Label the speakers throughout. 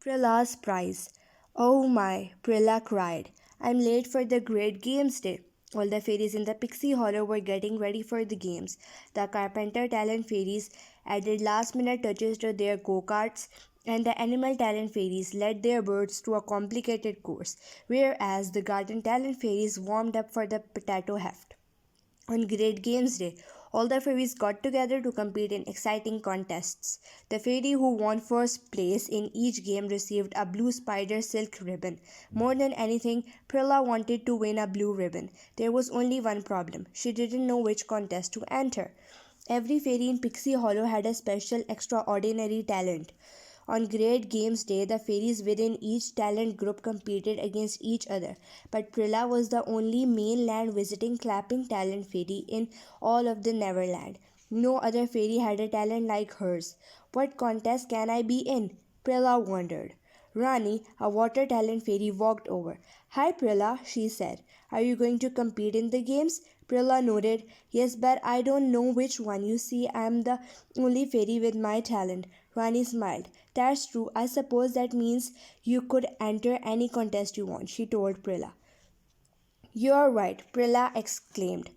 Speaker 1: Prilla's prize. Oh my, Prilla cried. I'm late for the Great Games Day. All the fairies in the Pixie Hollow were getting ready for the games. The Carpenter Talent fairies added last minute touches to their go karts, and the Animal Talent fairies led their birds through a complicated course, whereas the Garden Talent fairies warmed up for the potato heft. On Great Games Day, all the fairies got together to compete in exciting contests. The fairy who won first place in each game received a blue spider silk ribbon. More than anything, Prilla wanted to win a blue ribbon. There was only one problem: she didn't know which contest to enter. Every fairy in Pixie Hollow had a special, extraordinary talent. On Great Games Day, the fairies within each talent group competed against each other, but Prilla was the only mainland visiting clapping talent fairy in all of the Neverland. No other fairy had a talent like hers. What contest can I be in? Prilla wondered. Rani, a water talent fairy, walked over. Hi Prilla, she said. Are you going to compete in the games? Prilla nodded. Yes, but I don't know which one. You see, I am the only fairy with my talent. Rani smiled. That's true. I suppose that means you could enter any contest you want, she told Prilla. You're right, Prilla exclaimed.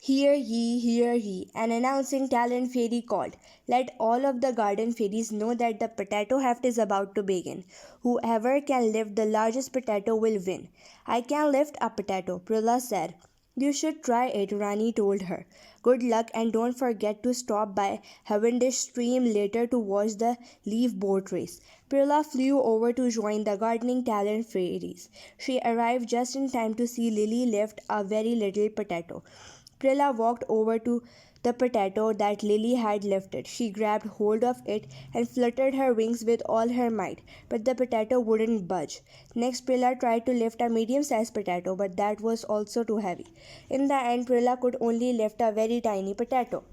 Speaker 1: Hear ye, an announcing talent fairy called. Let all of the garden fairies know that the potato heft is about to begin. Whoever can lift the largest potato will win. I can lift a potato, Prilla said. You should try it, Rani told her. Good luck and don't forget to stop by Cavendish Stream later to watch the leaf boat race. Prilla flew over to join the gardening talent fairies. She arrived just in time to see Lily lift a very little potato. Prilla walked over to the potato that Lily had lifted. She grabbed hold of it and fluttered her wings with all her might, but the potato wouldn't budge. Next, Prilla tried to lift a medium-sized potato, but that was also too heavy. In the end, Prilla could only lift a very tiny potato.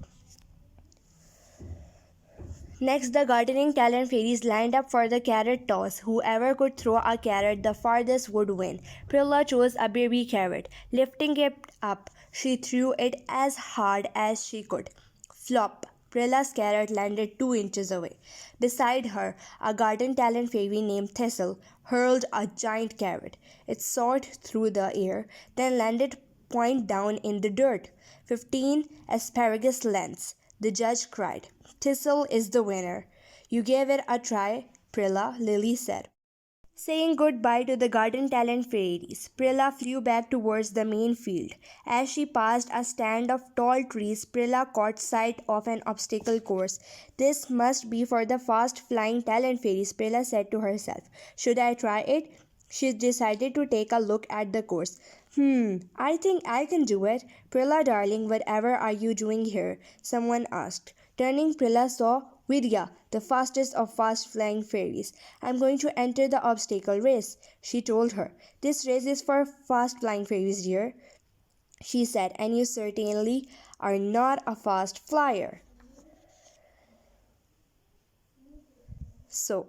Speaker 1: Next, the gardening talent fairies lined up for the carrot toss. Whoever could throw a carrot the farthest would win. Prilla chose a baby carrot. Lifting it up, she threw it as hard as she could. Flop! Prilla's carrot landed 2 inches away. Beside her, a garden talent fairy named Thistle hurled a giant carrot. It soared through the air, then landed point down in the dirt. 15 asparagus lengths, the judge cried. Thistle is the winner. You gave it a try, Prilla, Lily said. Saying goodbye to the garden talent fairies, Prilla flew back towards the main field. As she passed a stand of tall trees, Prilla caught sight of an obstacle course. This must be for the fast flying talent fairies, Prilla said to herself. Should I try it? She decided to take a look at the course. I think I can do it. Prilla, darling, whatever are you doing here? Someone asked. Turning, Prilla saw Vidya, the fastest of fast-flying fairies. I'm going to enter the obstacle race, she told her. This race is for fast-flying fairies, dear, she said, and you certainly are not a fast flyer. So,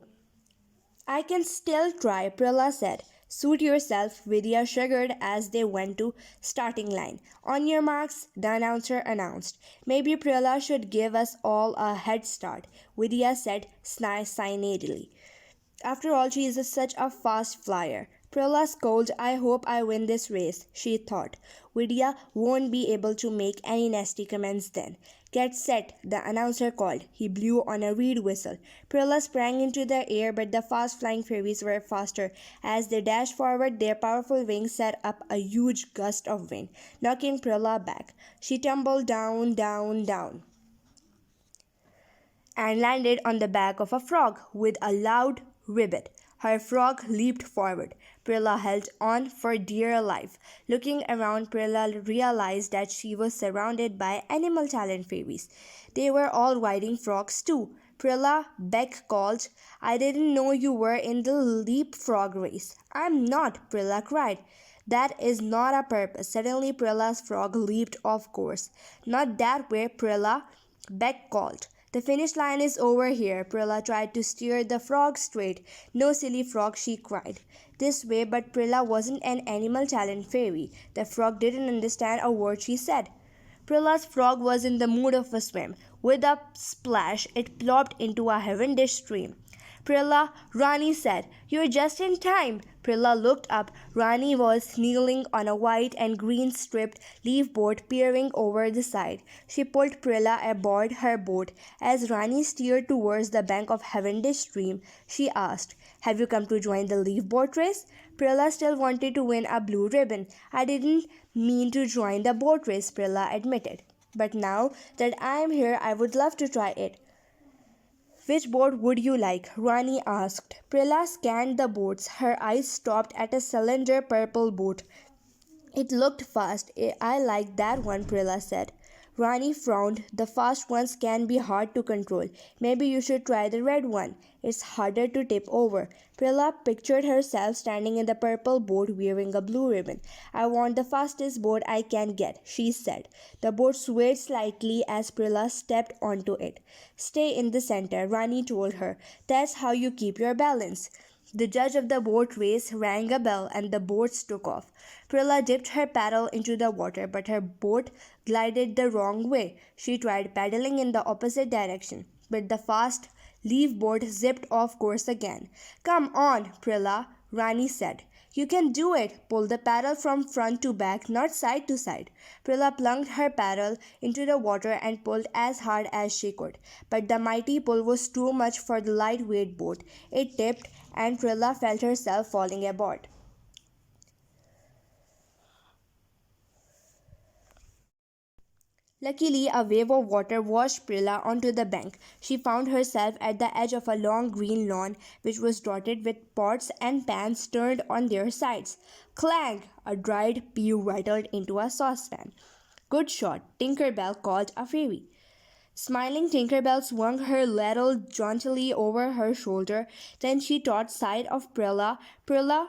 Speaker 1: I can still try, Prilla said. Suit yourself, Vidya sugared as they went to starting line. On your marks, the announcer announced. Maybe Prilla should give us all a head start, Vidya said cyanidly. After all, she is such a fast flyer. Prilla scolded. I hope I win this race, she thought. Vidya won't be able to make any nasty comments then. Get set, the announcer called. He blew on a reed whistle. Prilla sprang into the air, but the fast-flying fairies were faster. As they dashed forward, their powerful wings set up a huge gust of wind, knocking Prilla back. She tumbled down, down, down, and landed on the back of a frog with a loud ribbit. Her frog leaped forward. Prilla held on for dear life. Looking around, Prilla realized that she was surrounded by animal talent fairies. They were all riding frogs too. Prilla, Beck called. I didn't know you were in the leapfrog race. I'm not, Prilla cried. That is not a purpose. Suddenly, Prilla's frog leaped off course. Not that way, Prilla, Beck called. The finish line is over here. Prilla tried to steer the frog straight. No, silly frog, she cried. This way, but Prilla wasn't an animal talent fairy. The frog didn't understand a word she said. Prilla's frog was in the mood of a swim. With a splash, it plopped into a Cavendish stream. Prilla, Rani said. You're just in time. Prilla looked up. Rani was kneeling on a white and green striped leaf boat peering over the side. She pulled Prilla aboard her boat. As Rani steered towards the bank of Cavendish stream, she asked, Have you come to join the leaf boat race? Prilla still wanted to win a blue ribbon. I didn't mean to join the boat race, Prilla admitted. But now that I am here, I would love to try it. Which boat would you like? Rani asked. Prilla scanned the boats. Her eyes stopped at a cylinder purple boat. It looked fast. I like that one, Prilla said. Rani frowned. The fast ones can be hard to control. Maybe you should try the red one. It's harder to tip over. Prilla pictured herself standing in the purple boat wearing a blue ribbon. I want the fastest boat I can get, she said. The boat swayed slightly as Prilla stepped onto it. Stay in the center, Rani told her. That's how you keep your balance. The judge of the boat race rang a bell and the boats took off. Prilla dipped her paddle into the water, but her boat glided the wrong way. She tried paddling in the opposite direction, but the fast leaf boat zipped off course again. Come on, Prilla, Rani said. You can do it. Pull the paddle from front to back, not side to side. Prilla plunged her paddle into the water and pulled as hard as she could. But the mighty pull was too much for the lightweight boat. It tipped, and Prilla felt herself falling aboard. Luckily, a wave of water washed Prilla onto the bank. She found herself at the edge of a long green lawn, which was dotted with pots and pans turned on their sides. Clang! A dried pea rattled into a saucepan. Good shot, Tinker Bell called a fairy. Smiling, Tinker Bell swung her ladle jauntily over her shoulder. Then she caught sight of Prilla. Prilla,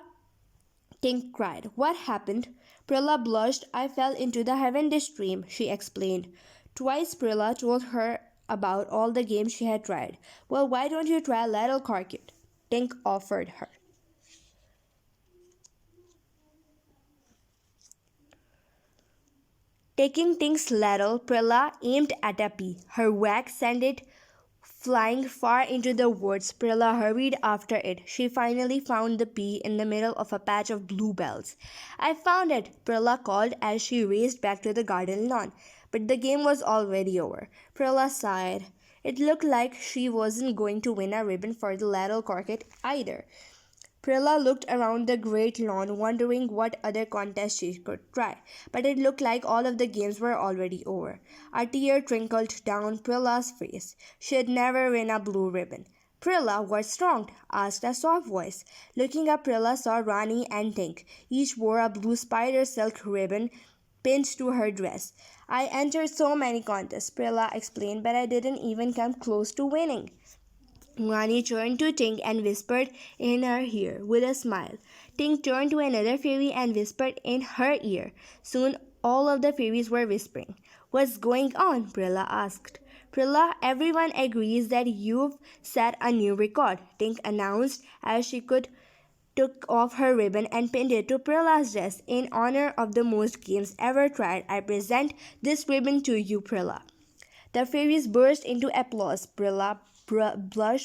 Speaker 1: Tink cried. What happened? Prilla blushed. I fell into the Cavendish stream, she explained. Twice Prilla told her about all the games she had tried. Well, why don't you try ladle croquet? Tink offered her. Taking Tink's ladle, Prilla aimed at a pea. Her whack sent it flying far into the woods. Prilla hurried after it. She finally found the pea in the middle of a patch of bluebells. I found it, Prilla called as she raced back to the garden lawn. But the game was already over. Prilla sighed. It looked like she wasn't going to win a ribbon for the ladle croquet either. Prilla looked around the great lawn, wondering what other contest she could try, but it looked like all of the games were already over. A tear trickled down Prilla's face. She had never won a blue ribbon. Prilla, what's wrong? Asked a soft voice. Looking up, Prilla saw Rani and Tink. Each wore a blue spider silk ribbon pinned to her dress. I entered so many contests, Prilla explained, but I didn't even come close to winning. Rani turned to Tink and whispered in her ear with a smile. Tink turned to another fairy and whispered in her ear. Soon all of the fairies were whispering. What's going on? Prilla asked. Prilla, everyone agrees that you've set a new record, Tink announced as she took off her ribbon and pinned it to Prilla's dress. In honor of the most games ever tried, I present this ribbon to you, Prilla. The fairies burst into applause. Prilla blushed